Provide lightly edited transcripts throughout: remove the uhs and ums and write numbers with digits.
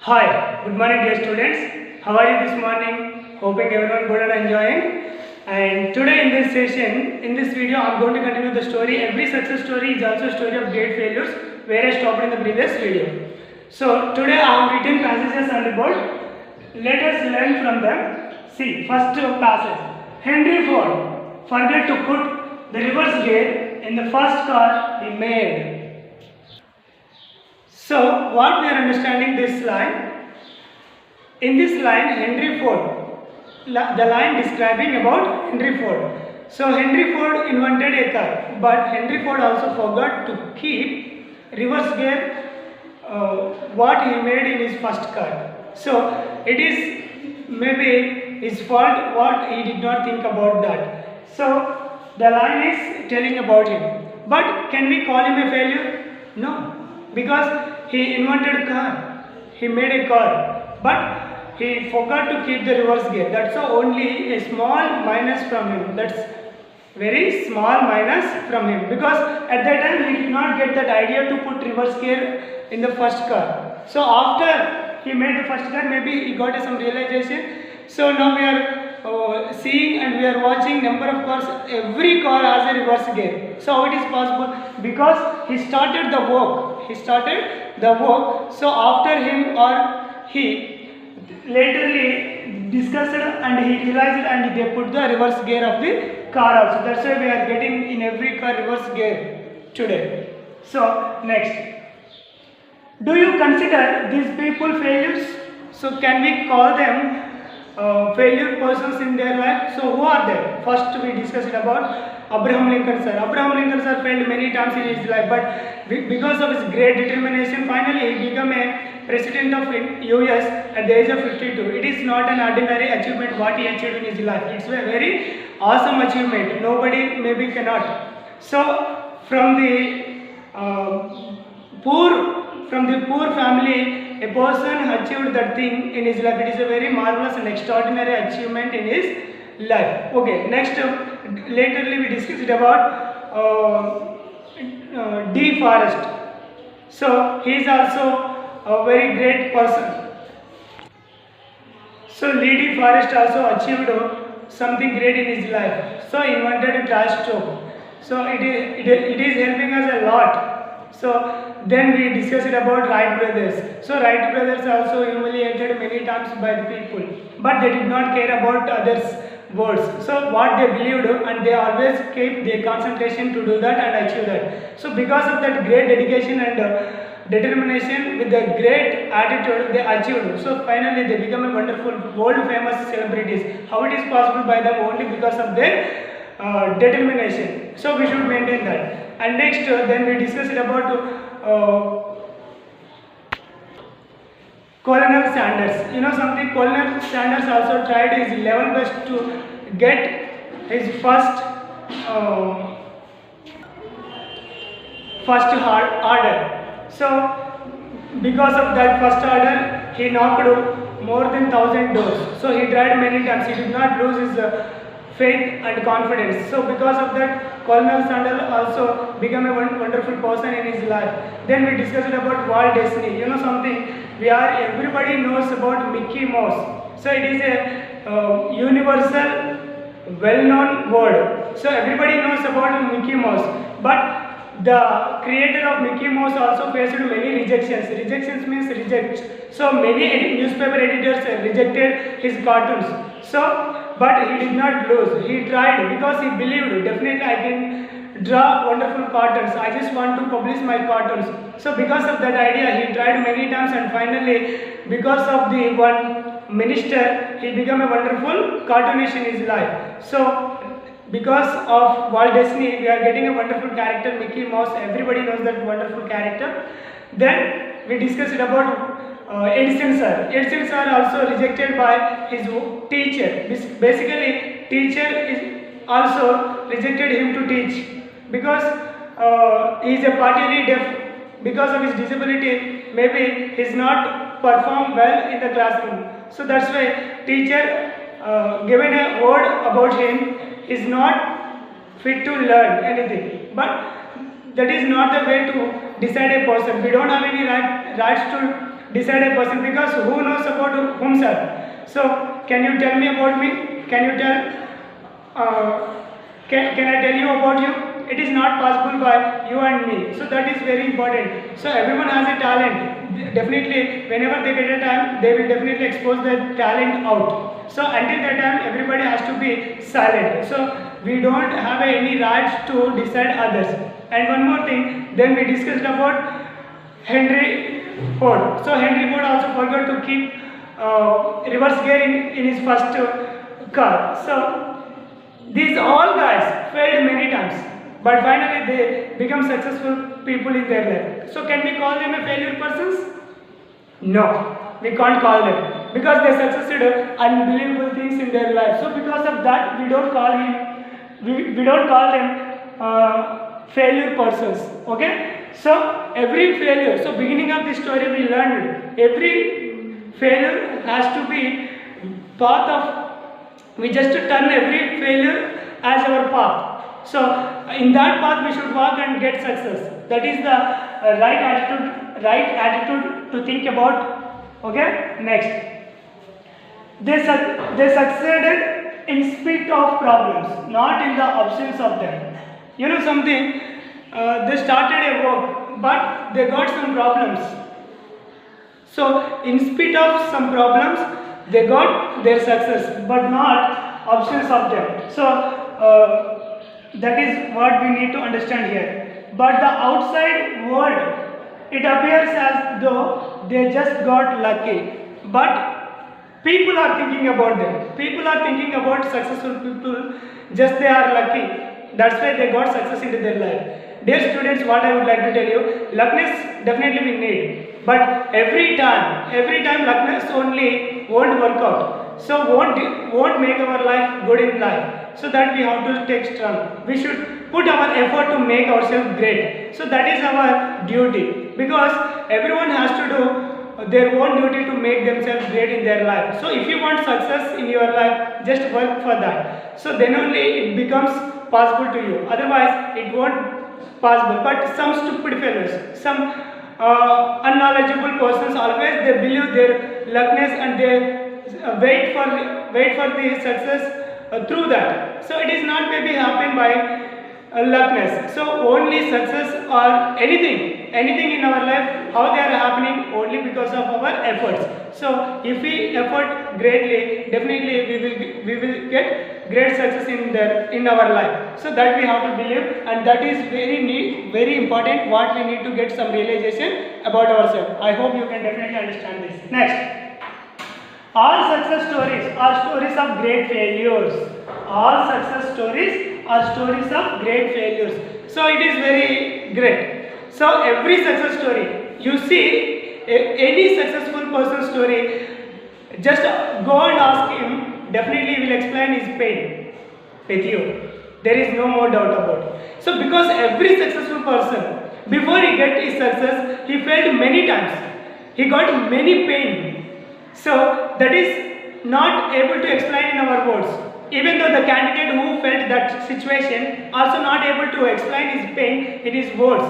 Hi, good morning dear students. How are you this morning? Hoping everyone good and enjoying. And today in this session, in this video, I am going to continue the story. Every success story is also a story of great failures, where I stopped in the previous video. So today I have written passages on the board. Let us learn from them. See, first passage. Henry Ford forgot to put the reverse gear in the first car he made. So, what we are understanding this line? In this line, Henry Ford, the line describing about Henry Ford. So, Henry Ford invented a car, but Henry Ford also forgot to keep reverse gear what he made in his first car. So, it is maybe his fault what he did not think about that. So, the line is telling about him. But can we call him a failure? No. Because he invented a car, he made a car, but he forgot to keep the reverse gear. That's only a small minus from him. That's very small minus from him, because at that time he did not get that idea to put reverse gear in the first car. So after he made the first car, maybe he got some realization. So now we are seeing and we are watching number of cars. Every car has a reverse gear. So how it is possible? Because he started the work. He started the work. So after him or he laterly discussed and he realized and they put the reverse gear of the car also. That's why we are getting in every car reverse gear today. So next. Do you consider these people failures? So can we call them failure persons in their life? So who are they? First we discussed about Abraham Lincoln sir. Abraham Lincoln sir failed many times in his life, but because of his great determination, finally he became a president of US at the age of 52. It is not an ordinary achievement what he achieved in his life. It's a very awesome achievement. Nobody maybe cannot. So from the poor family, a person achieved that thing in his life. It is a very marvelous and extraordinary achievement in his life. Okay, next, laterly we discussed about D. Forrest. So he is also a very great person. So Lee D. Forrest also achieved something great in his life. So he invented a trash stove. So it is helping us a lot. So then we discussed about Wright brothers. So Wright brothers also humiliated many times by the people, but they did not care about others' words. So what they believed, and they always kept their concentration to do that and achieve that. So because of that great dedication and determination with the great attitude, they achieved. So finally they become a wonderful world famous celebrities. How it is possible? By them only because of their determination. So we should maintain that. And next, then we discussed about Colonel Sanders. You know something? Colonel Sanders also tried his level best to get his first order. So because of that first order, he knocked more than 1,000 doors. So he tried many times. He did not lose his faith and confidence. So because of that, Colonel Sanders also became a wonderful person in his life. Then we discussed about Walt Disney. You know something? Everybody knows about Mickey Mouse. So it is a universal, well-known word. So everybody knows about Mickey Mouse. But the creator of Mickey Mouse also faced many rejections. Rejections means reject. So many newspaper editors rejected his cartoons. So but he did not lose. He tried because he believed definitely I can draw wonderful cartoons. I just want to publish my cartoons. So because of that idea, he tried many times, and finally, because of the one minister, he became a wonderful cartoonist in his life. So because of Walt Disney, we are getting a wonderful character, Mickey Mouse. Everybody knows that wonderful character. Then we discussed about Edison sir. Edison sir also rejected by his teacher. Basically, teacher is also rejected him to teach because he is a partially deaf. Because of his disability, maybe he is not perform well in the classroom. So that's why teacher given a word about him is not fit to learn anything. But that is not the way to decide a person. We don't have any rights to decide a person, because who knows about himself? So can you tell me about me? Can you tell? Can I tell you about you? It is not possible by you and me. So that is very important. So everyone has a talent. Definitely, whenever they get a time, they will definitely expose their talent out. So until that time, everybody has to be silent. So we don't have any rights to decide others. And one more thing, then we discussed about Henry Ford. So Henry Ford also forgot to keep reverse gear in his first car. So these all guys failed many times, but finally they become successful people in their life. So can we call them a failure persons? No, we can't call them, because they succeeded unbelievable things in their life. So because of that, we don't call them failure persons. Okay? So every failure. So beginning of this story, we learned every failure has to be path of. We just turn every failure as our path. So in that path we should walk and get success. That is the right attitude to think about. Okay. Next, they succeeded in spite of problems, not in the absence of them. You know something? They started a work, but they got some problems. So in spite of some problems, they got their success, but not absence of them. So that is what we need to understand here. But the outside world, it appears as though they just got lucky. But people are thinking about them. People are thinking about successful people, just they are lucky. That's why they got success into their life. Dear students, what I would like to tell you, luckness definitely we need. But every time luckness only won't work out. So won't make our life good in life. So that we have to take strong. We should put our effort to make ourselves great. So that is our duty. Because everyone has to do their own duty to make themselves great in their life. So if you want success in your life, just work for that. So then only it becomes possible to you. Otherwise, it won't possible. But some stupid fellows, some unknowledgeable persons, always they believe their luckness and they wait for the success through that. So it is not maybe happen by luckness. So only success or anything in our life, how they are happening only because of our efforts. So if we effort greatly, definitely we will get great success in our life. So that we have to believe, and that is very important. What we need to get some realization about ourselves. I hope you can definitely understand this. Next, all success stories are stories of great failures. All success stories are stories of great failures. So it is very great. So every success story, you see any successful person's story, just go and ask him, definitely he will explain his pain with you. There is no more doubt about it. So because every successful person, before he get his success, he failed many times. He got many pain. So that is not able to explain in our words. Even though the candidate who felt that situation also not able to explain his pain in his words.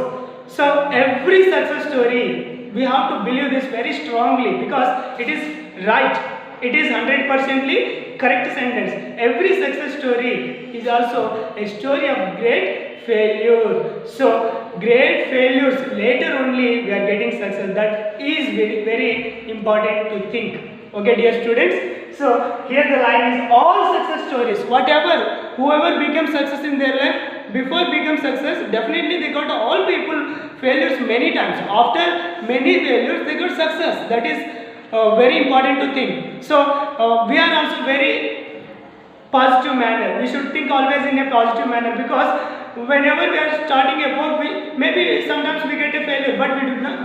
So every success story, we have to believe this very strongly, because it is right. It is 100% correct sentence. Every success story is also a story of great failure. So great failures, later only we are getting success. That is very important to think. Okay, dear students. So here the line is all success stories. Whoever becomes success in their life, before become success, definitely they got all people failures many times. After many failures, they got success. That is very important to think. So we are also very positive manner. We should think always in a positive manner, because whenever we are starting a work, maybe sometimes we get a failure, but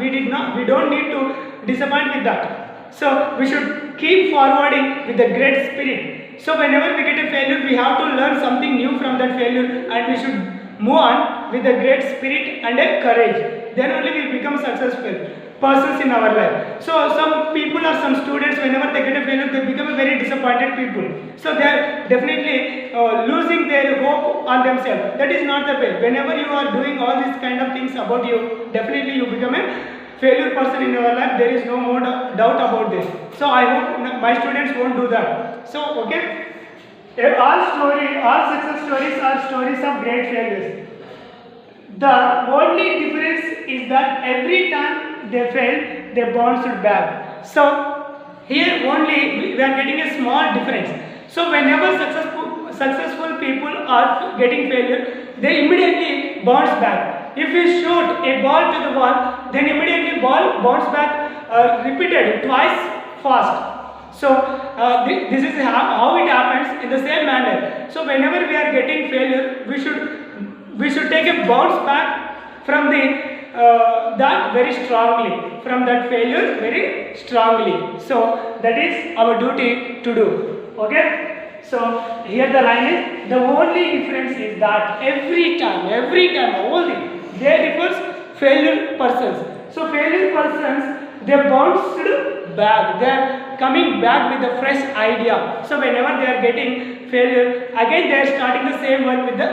we don't need to disappoint with that. So we should keep forwarding with a great spirit. So whenever we get a failure, we have to learn something new from that failure, and we should move on with a great spirit and a courage. Then only we become successful persons in our life. So some people or some students, whenever they get a failure, they become a very disappointed people. So they are definitely losing their hope on themselves. That is not the way. Whenever you are doing all these kind of things about you, definitely you become a failure person in our life, there is no more doubt about this. So I hope my students won't do that. So okay, all success stories are stories of great failures. The only difference is that every time they fail, they bounced back. So here only we are getting a small difference. So whenever successful people are getting failure, they immediately bounce back. If you shoot a ball to the wall, then immediately ball bounce back repeated twice fast. So this is how it happens in the same manner. So whenever we are getting failure, we should take a bounce back from that very strongly, from that failure very strongly. So that is our duty to do. Okay. So here the line is, the only difference is that every time all they refers failure persons. So failure persons, they bounced back, they are coming back with a fresh idea. So whenever they are getting failure, again they are starting the same one with the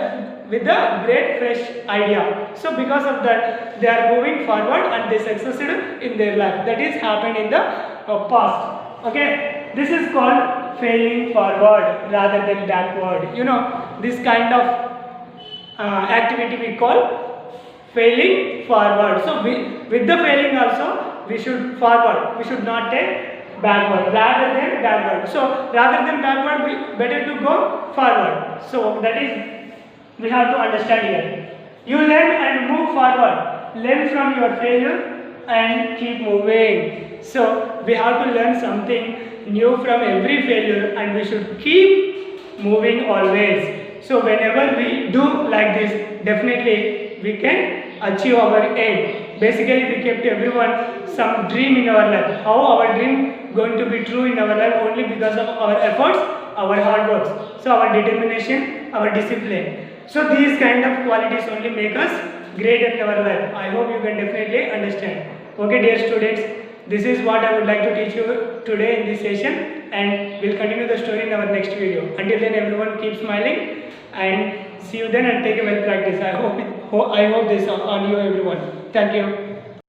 great fresh idea. So because of that, they are moving forward and they succeeded in their life. That is happened in the past. Okay, this is called failing forward rather than backward. You know, this kind of activity we call failing forward. So with the failing also, we should forward. We should not take backward rather than backward. So rather than backward, we better to go forward. So that is, we have to understand here. You learn and move forward. Learn from your failure and keep moving. So we have to learn something new from every failure, and we should keep moving always. So whenever we do like this, definitely we can achieve our aim. Basically, we kept everyone some dream in our life. How our dream going to be true in our life? Only because of our efforts, our hard works. So our determination, our discipline. So these kind of qualities only make us great in our life. I hope you can definitely understand. Okay, dear students, this is what I would like to teach you today in this session, and we'll continue the story in our next video. Until then, everyone keep smiling and see you then, and take a well practice. I hope this on you everyone. Thank you.